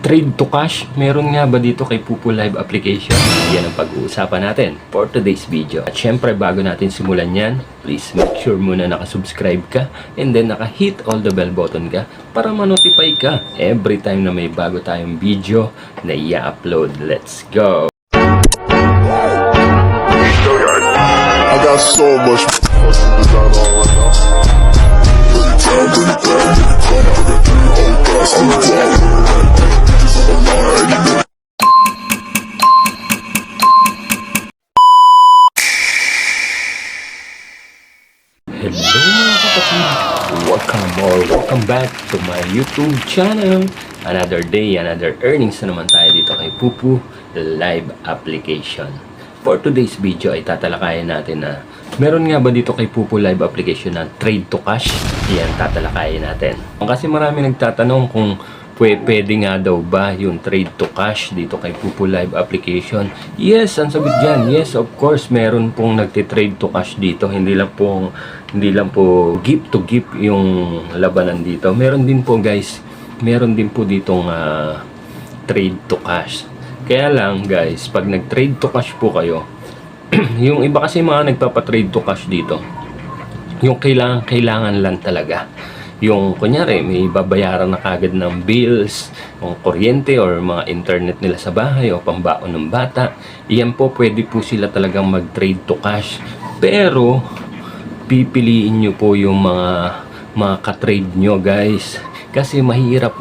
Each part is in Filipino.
Trade to cash, meron nga ba dito kay Pupo Live application? Yan ang pag-uusapan natin for today's video. At syempre, bago natin simulan yan, please make sure muna nakasubscribe ka and then naka-hit all the bell button ka para ma-notify ka every time na may bago tayong video na i-upload. Let's go! I got so much fucking design on right now. Hello mga kapatid! Welcome back to my YouTube channel. Another day, another earnings na naman tayo dito kay Pupo Live application. For today's video ay tatalakayin natin na meron nga ba dito kay Pupo Live application na trade to cash? Yan, tatalakayin natin. Kasi marami nagtatanong kung pwede nga daw ba yung trade to cash dito kay Pupo Live application. Yes, ang sagot dyan. Yes, of course, meron pong nagtitrade to cash dito. Hindi lang po gift to gift yung labanan dito. Meron din po guys, meron din po ditong trade to cash. Kaya lang guys, pag nag-trade to cash po kayo, yung iba kasi mga nagpapa-trade to cash dito, yung kailangan lang talaga. Yung kunyari may babayaran na kagad ng bills, o kuryente or mga internet nila sa bahay o pambaon ng bata, iyan po pwede po sila talagang mag-trade to cash. Pero pipiliin nyo po yung mga ka-trade nyo guys, kasi mahirap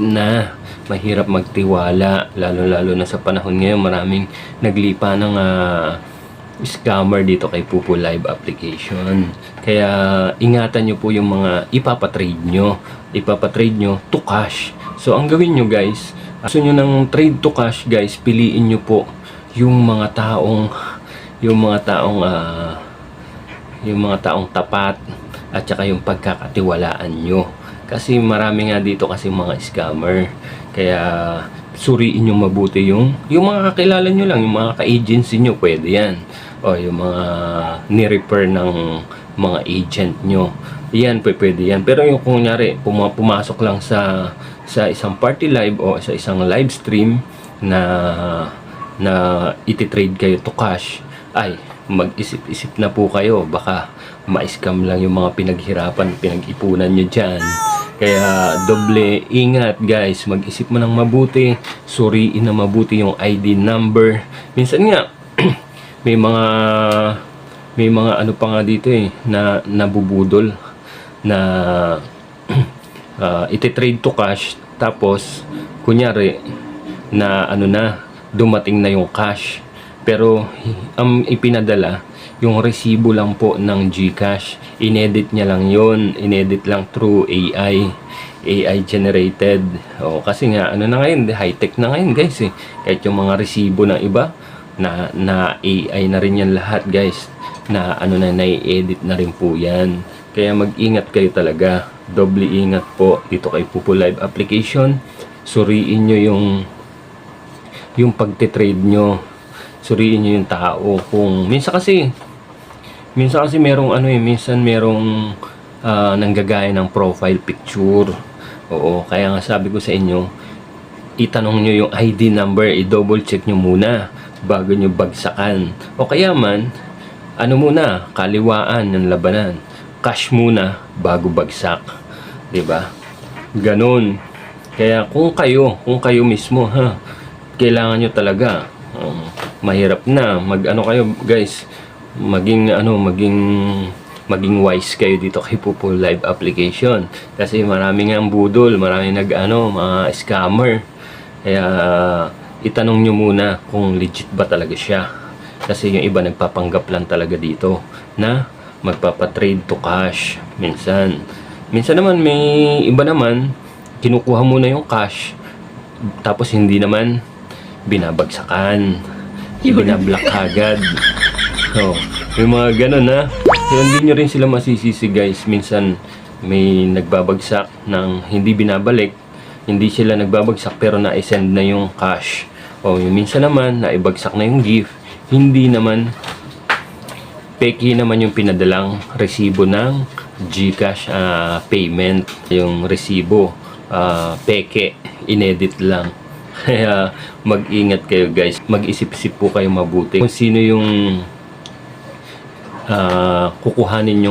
magtiwala, lalo na sa panahon ngayon. Maraming naglipa ng scammer dito kay Pupo Live application. Kaya ingatan nyo po yung mga ipapatrade nyo to cash. So ang gawin nyo guys, gusto nyo ng trade to cash guys, piliin nyo po yung mga taong tapat at saka yung pagkakatiwalaan nyo. Kasi marami nga dito kasi mga scammer. Kaya suriin nyo mabuti yung mga kakilala nyo lang, yung mga ka-agency nyo, pwede yan. O yung mga ni-refer ng mga agent nyo, yan, pwede yan. Pero yung kunyari, pumasok lang sa isang party live o sa isang live stream na iti-trade kayo to cash, ay, mag-isip-isip na po kayo. Baka ma-scam lang yung mga pinaghirapan, pinag-ipunan nyo dyan. Kaya doble ingat guys, mag-isip mo ng mabuti, suriin na mabuti yung ID number. Minsan nga may mga ano pa nga dito na nabubudol na iti-trade to cash, tapos kunyari na dumating na yung cash, pero ang ipinadala yung resibo lang po ng GCash. Inedit niya lang yon, inedit lang through AI generated. Kasi nga na ngayon, high tech na ngayon guys kahit yung mga resibo ng iba na AI na rin yan lahat guys, na nai-edit na rin po yan. Kaya mag-ingat kayo talaga, doble ingat po dito kay Pupo Live application. Suriin nyo yung pagtitrade nyo, suriin nyo yung tao. Kung minsan kasi merong minsan merong nanggagaya ng profile picture. Oo, kaya nga sabi ko sa inyo, itanong nyo yung ID number, i-double check nyo muna bago nyo bagsakan. O kaya man, muna, kaliwaan ng labanan. Cash muna bago bagsak. 'Di ba? Ganun. Kaya kung kayo mismo kailangan nyo talaga, mahirap na kayo guys, maging wise kayo dito kay Pupo Live application. Kasi marami nga ang budol, marami mga scammer. Kaya itanong nyo muna kung legit ba talaga siya. Kasi yung iba nagpapanggap lang talaga dito na magpapatrade to cash. Minsan naman may iba naman kinukuha muna yung cash, tapos hindi naman binabagsakan, binablock agad. Yung mga ganun So, hindi nyo rin sila masisisi guys. Minsan may nagbabagsak ng hindi binabalik, hindi sila nagbabagsak pero na-send na yung cash. Yung minsan naman naibagsak na yung gift, hindi naman, peki naman yung pinadalang resibo ng GCash payment. Yung resibo peke, inedit lang. Kaya mag-ingat kayo guys. Mag-isip-isip po kayo mabuti kung sino yung kukuhanin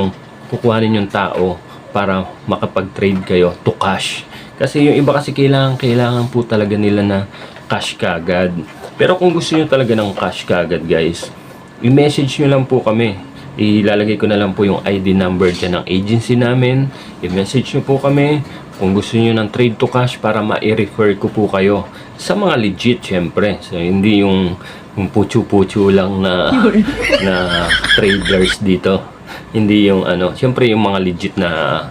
yung tao para makapag-trade kayo to cash. Kasi yung iba kasi kailangan po talaga nila na cash kagad. Pero kung gusto nyo talaga ng cash kagad guys, i-message nyo lang po kami. Ilalagay ko na lang po yung ID number dyan ng agency namin. I-message nyo po kami kung gusto nyo ng trade to cash para ma-refer ko po kayo sa mga legit syempre. So hindi yung puchu-puchu lang na traders dito. Hindi yung syempre yung mga legit na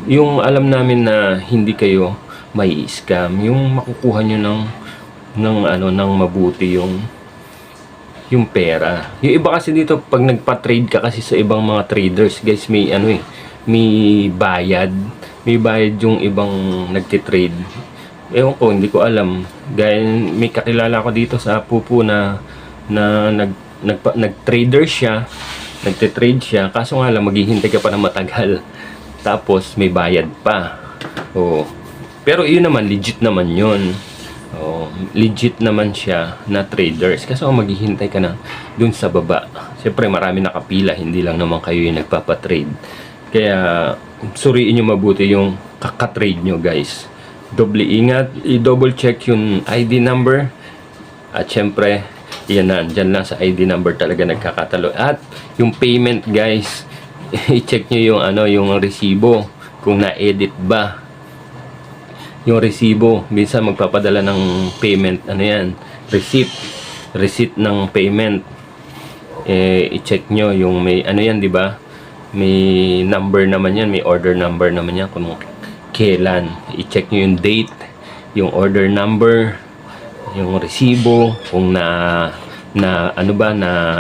yung alam namin na hindi kayo may scam, yung makukuha nyo ng mabuti yung pera. Yung iba kasi dito pag nagpa-trade ka kasi sa ibang mga traders, guys, may bayad yung ibang nagtitrade. Ewan ko, hindi ko alam. Gaya may kakilala ko dito sa Pupu na nag-trader siya, nagtitrade siya, kaso nga lang maghihintay ka pa na matagal. Tapos may bayad pa. Oh. Pero yun naman, legit naman yun. Oh, legit naman siya na traders. Kasi maghihintay ka na dun sa baba. Siyempre marami nakapila, hindi lang naman kayo yung nagpapatrade. Kaya suriin nyo mabuti yung kakatrade nyo guys. Doble ingat, i-double check yung ID number. At siyempre, yan na, dyan lang sa ID number talaga nagkakatalo. At yung payment guys, i-check nyo yung resibo kung na-edit ba yung resibo. Minsan magpapadala ng payment, receipt ng payment. I-check nyo yung may yan, di ba? May number naman yan, may order number naman yan kung kailan. I-check nyo yung date, yung order number, yung resibo, kung na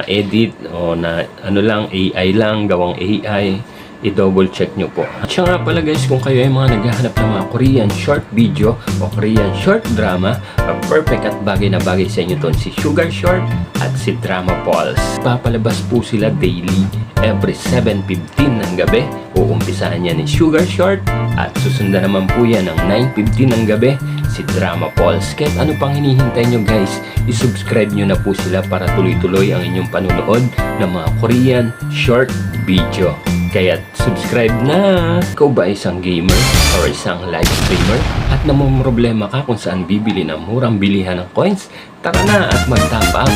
edit o na lang, AI lang, gawang AI. I-double check nyo po. At siya nga pala guys, kung kayo ay mga naghahanap ng mga Korean short video o Korean short drama, perfect at bagay na bagay sa inyo ton si Sugar Short at si Drama Pulse. Papalabas po sila daily, every 7:15 ng gabi. Uumpisaan yan ni Sugar Short at susundan naman po yan ng 9:15 ng gabi si Drama Pulse. Kahit ano pang hinihintay nyo guys, isubscribe nyo na po sila para tuloy-tuloy ang inyong panunood ng mga Korean short video. Kaya subscribe na! Ikaw ba isang gamer or isang live streamer at namumroblema ka kung saan bibili ng murang bilihan ng coins? Tara na at mag-top up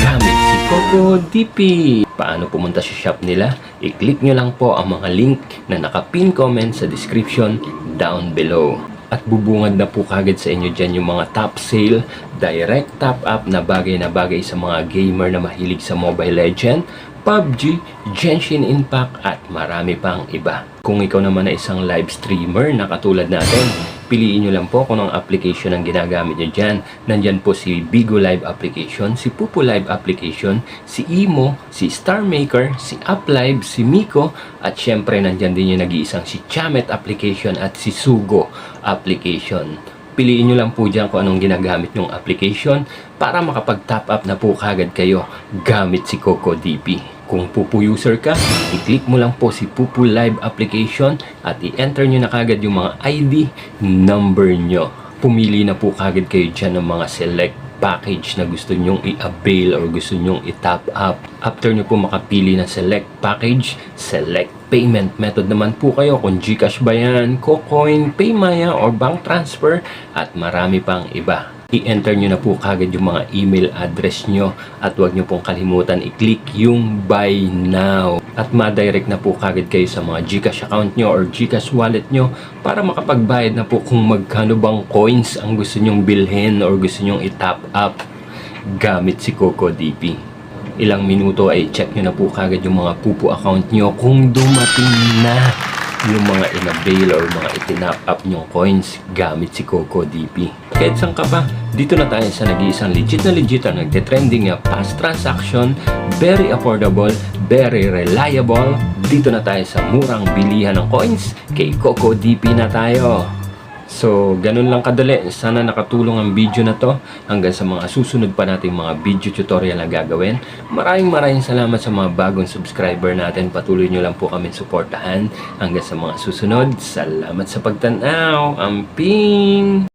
gamit si Coco DP. Paano pumunta sa shop nila? I-click nyo lang po ang mga link na naka-pin comment sa description down below. At bubungad na po kagad sa inyo dyan yung mga top sale, direct top up na bagay sa mga gamer na mahilig sa Mobile Legend, PUBG, Genshin Impact at marami pang iba. Kung ikaw naman ay isang live streamer na katulad natin, piliin nyo lang po kung anong application ang ginagamit nyo dyan. Nandyan po si Bigo Live application, si Pupu Live application, si Imo, si Star Maker, si UpLive, si Miko, at syempre nandyan din yung nag-iisang si Chamet application at si Sugo application. Piliin nyo lang po dyan kung anong ginagamit yung application para makapag-top up na po kagad kayo gamit si Coco DP. Kung Pupu user ka, i-click mo lang po si Pupu Live application at i-enter nyo na kagad yung mga ID number nyo. Pumili na po kagad kayo dyan ng mga select package na gusto nyong i-avail or gusto nyong i-top up. After nyo po makapili na select package, select payment method naman po kayo kung GCash ba yan, Cocoin, Paymaya or bank transfer at marami pang iba. I-enter nyo na po kagad yung mga email address nyo at huwag nyo pong kalimutan i-click yung buy now at ma-direct na po kagad kayo sa mga GCash account nyo or GCash wallet nyo para makapagbayad na po kung magkano bang coins ang gusto nyong bilhin or gusto nyong i-top up gamit si Coco DP. Ilang minuto ay check nyo na po kagad yung mga Pupu account nyo kung dumating na yung mga in-avail or mga itinap up nyong coins gamit si Coco DP. Kahit saan ka pa, dito na tayo sa nag-iisang legit ang nagte-trending na fast transaction, very affordable, very reliable. Dito na tayo sa murang bilihan ng coins, kay Coco DP na tayo. So, ganun lang kadali. Sana nakatulong ang video na to hanggang sa mga susunod pa nating mga video tutorial na gagawin. Maraming salamat sa mga bagong subscriber natin. Patuloy nyo lang po kami suportahan hanggang sa mga susunod. Salamat sa pagtanaw. Amping!